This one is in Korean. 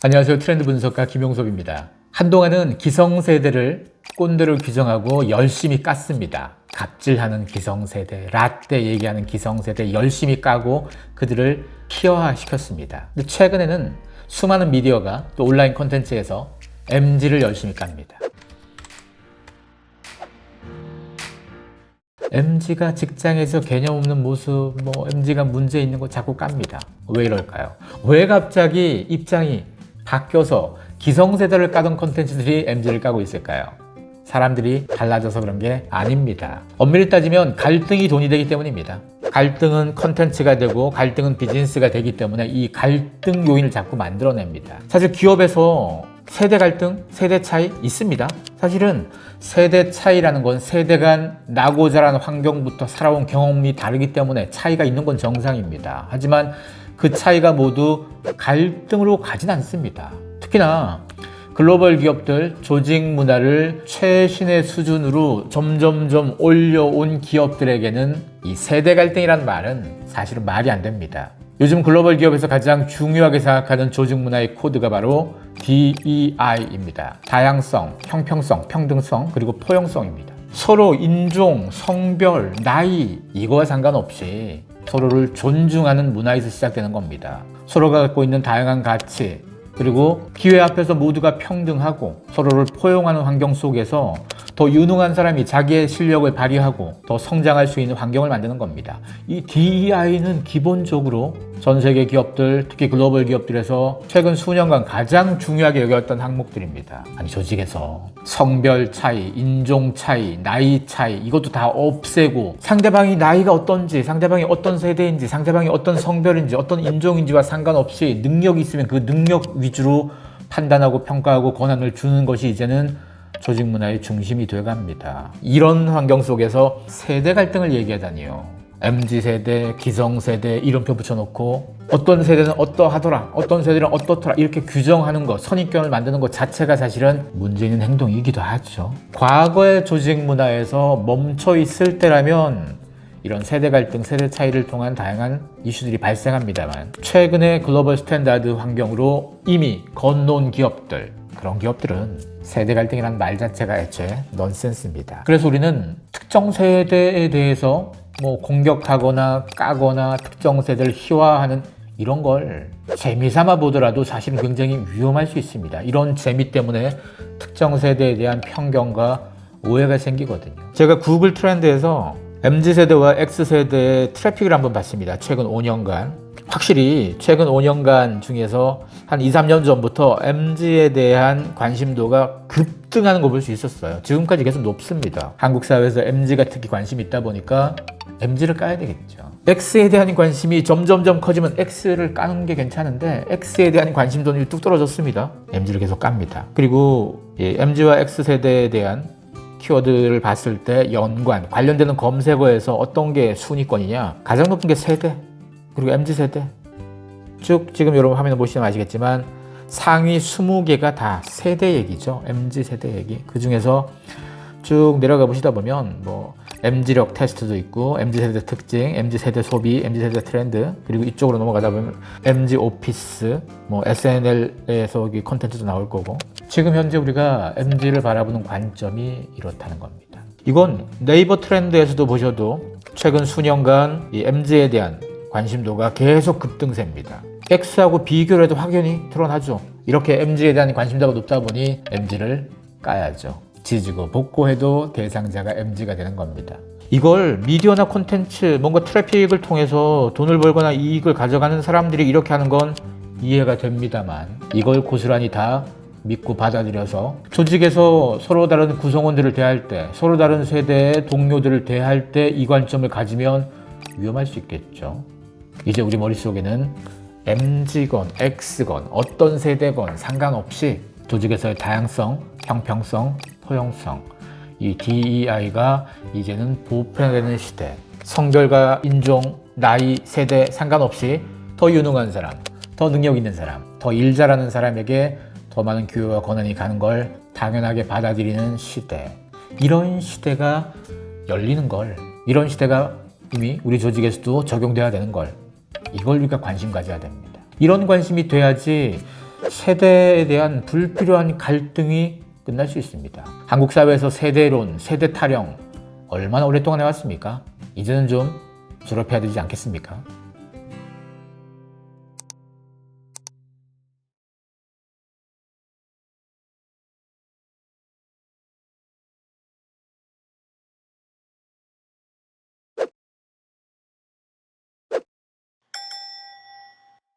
안녕하세요. 트렌드 분석가 김용섭입니다. 한동안은 기성세대를 꼰대로 규정하고 열심히 깠습니다. 갑질하는 기성세대, 라떼 얘기하는 기성세대 열심히 까고 그들을 희화화시켰습니다. 근데 최근에는 수많은 미디어가 또 온라인 콘텐츠에서 MZ를 열심히 깝니다. MZ가 직장에서 개념 없는 모습, MZ가 문제 있는 거 자꾸 깝니다. 왜 이럴까요? 왜 갑자기 입장이 바뀌어서 기성세대를 까던 콘텐츠들이 MZ를 까고 있을까요? 사람들이 달라져서 그런 게 아닙니다. 엄밀히 따지면 갈등이 돈이 되기 때문입니다. 갈등은 콘텐츠가 되고 갈등은 비즈니스가 되기 때문에 이 갈등 요인을 자꾸 만들어냅니다. 사실 기업에서 세대 갈등, 세대 차이 있습니다. 사실은 세대 차이라는 건 세대 간 나고 자란 환경부터 살아온 경험이 다르기 때문에 차이가 있는 건 정상입니다. 하지만 그 차이가 모두 갈등으로 가진 않습니다. 특히나 글로벌 기업들 조직 문화를 최신의 수준으로 점점점 올려온 기업들에게는 이 세대 갈등이란 말은 사실은 말이 안 됩니다. 요즘 글로벌 기업에서 가장 중요하게 생각하는 조직 문화의 코드가 바로 DEI입니다. 다양성, 형평성, 평등성, 그리고 포용성입니다. 서로 인종, 성별, 나이 이거와 상관없이 서로를 존중하는 문화에서 시작되는 겁니다. 서로가 갖고 있는 다양한 가치, 그리고 기회 앞에서 모두가 평등하고 서로를 포용하는 환경 속에서 더 유능한 사람이 자기의 실력을 발휘하고 더 성장할 수 있는 환경을 만드는 겁니다. 이 DEI는 기본적으로 전 세계 기업들, 특히 글로벌 기업들에서 최근 수년간 가장 중요하게 여겼던 항목들입니다. 아니, 조직에서 성별 차이, 인종 차이, 나이 차이 이것도 다 없애고 상대방이 나이가 어떤지, 상대방이 어떤 세대인지, 상대방이 어떤 성별인지, 어떤 인종인지와 상관없이 능력이 있으면 그 능력 위주로 판단하고 평가하고 권한을 주는 것이 이제는 조직 문화의 중심이 되어갑니다. 이런 환경 속에서 세대 갈등을 얘기하다니요. MZ세대, 기성세대 이름표 붙여놓고 어떤 세대는 어떠하더라, 어떤 세대는 어떻더라 이렇게 규정하는 것, 선입견을 만드는 것 자체가 사실은 문제 있는 행동이기도 하죠. 과거의 조직 문화에서 멈춰 있을 때라면 이런 세대 갈등, 세대 차이를 통한 다양한 이슈들이 발생합니다만 최근의 글로벌 스탠다드 환경으로 이미 건너온 기업들, 그런 기업들은 세대 갈등이라는 말 자체가 애초에 넌센스입니다. 그래서 우리는 특정 세대에 대해서 공격하거나 까거나 특정 세대를 희화화하는 이런 걸 재미삼아 보더라도 사실은 굉장히 위험할 수 있습니다. 이런 재미 때문에 특정 세대에 대한 편견과 오해가 생기거든요. 제가 구글 트렌드에서 MZ세대와 X세대의 트래픽을 한번 봤습니다. 최근 5년간. 확실히 최근 5년간 중에서 한 2, 3년 전부터 MZ에 대한 관심도가 급등하는 걸 볼 수 있었어요. 지금까지 계속 높습니다. 한국 사회에서 MZ가 특히 관심이 있다 보니까 MZ를 까야 되겠죠. X에 대한 관심이 점점점 커지면 X를 까는 게 괜찮은데 X에 대한 관심도는 뚝 떨어졌습니다. MZ를 계속 깝니다. 그리고 MZ와 X세대에 대한 키워드를 봤을 때 연관, 관련되는 검색어에서 어떤 게 순위권이냐? 가장 높은 게 세대, 그리고 MZ세대. 쭉 지금 여러분 화면을 보시면 아시겠지만 상위 20개가 다 세대 얘기죠. MZ세대 얘기. 그 중에서 쭉 내려가 보시다 보면 MZ력 테스트도 있고 MZ세대 특징, MZ세대 소비, MZ세대 트렌드, 그리고 이쪽으로 넘어가다 보면 MZ 오피스, SNL에서 콘텐츠도 나올 거고. 지금 현재 우리가 MZ를 바라보는 관점이 이렇다는 겁니다. 이건 네이버 트렌드에서도 보셔도 최근 수년간 이 MZ에 대한 관심도가 계속 급등세입니다. X하고 비교를 해도 확연히 드러나죠. 이렇게 MZ에 대한 관심도가 높다 보니 MZ를 까야죠. 지지고 복고해도 대상자가 MZ가 되는 겁니다. 이걸 미디어나 콘텐츠, 뭔가 트래픽을 통해서 돈을 벌거나 이익을 가져가는 사람들이 이렇게 하는 건 이해가 됩니다만 이걸 고스란히 다 믿고 받아들여서 조직에서 서로 다른 구성원들을 대할 때, 서로 다른 세대의 동료들을 대할 때 이 관점을 가지면 위험할 수 있겠죠. 이제 우리 머릿속에는 MZ건 X건 어떤 세대건 상관없이 조직에서의 다양성, 형평성, 포용성, 이 DEI가 이제는 보편화되는 시대. 성별과 인종, 나이, 세대 상관없이 더 유능한 사람, 더 능력 있는 사람, 더 일 잘하는 사람에게 더 많은 기회와 권한이 가는 걸 당연하게 받아들이는 시대. 이런 시대가 열리는 걸, 이런 시대가 이미 우리 조직에서도 적용돼야 되는 걸, 이걸 우리가 관심 가져야 됩니다. 이런 관심이 돼야지 세대에 대한 불필요한 갈등이 끝날 수 있습니다. 한국 사회에서 세대론, 세대 타령 얼마나 오랫동안 해왔습니까? 이제는 좀 졸업해야 되지 않겠습니까?